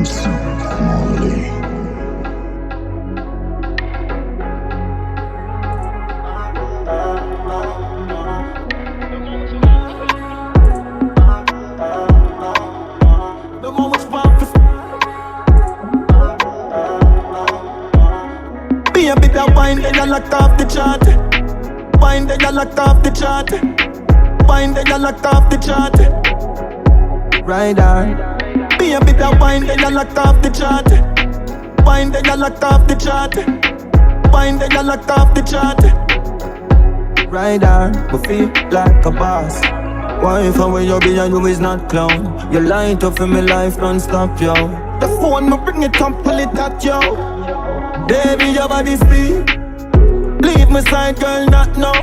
quality. Be a bit of wine, then you locked off the chart. Wine, then you locked off the chart. Wine, then you locked off the chart. Ride on. Be a bit of wine, then you locked off the chart. Wine, then you locked off the chart. Wine, then you locked off the chart. Ride on, but feel like a boss. Wine for where you be and you is not clown. You light up in my life non-stop, yo. The phone, me bring it up, pull it at, yo. Baby, your body speed. Leave my side, girl, not know.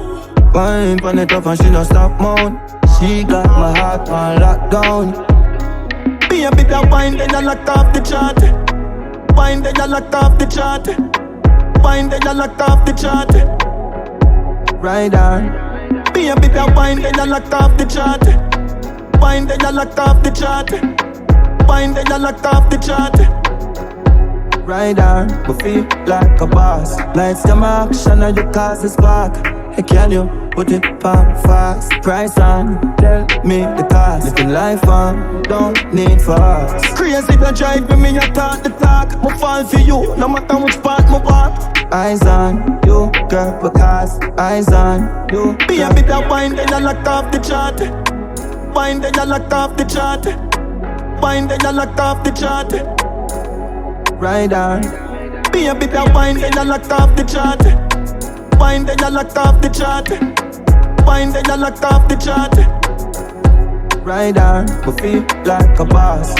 Wine pon it up and she no stop moan. She got my heart on lockdown. Be a bit of wine, then you locked off the chart. Wine, then you locked off the chart. Wine, then you locked off the chart. Ride on. Be a bit of wine, then you locked off the chart. Wine, then you locked off the chart. Wine, then you locked off the chart. Ride on, but feel like a boss. Lights come action and you cause the spark. Hey, can you put it on fast? Price on, tell me the cost. Living life on, don't need fast. Crazy to drive with me, I talk the talk. I fall for you, no matter which part I walk. Eyes on you, girl, because eyes on you. Be a bit of wine, then you locked off the chart. Wine, then you locked off the chart. Wine, then you locked off the chart. Ride on. Be a bit of wine, then you locked off the chart. Wine, then you locked off the chart. Wine, then you locked off the chart. Ride on, but feel like a boss.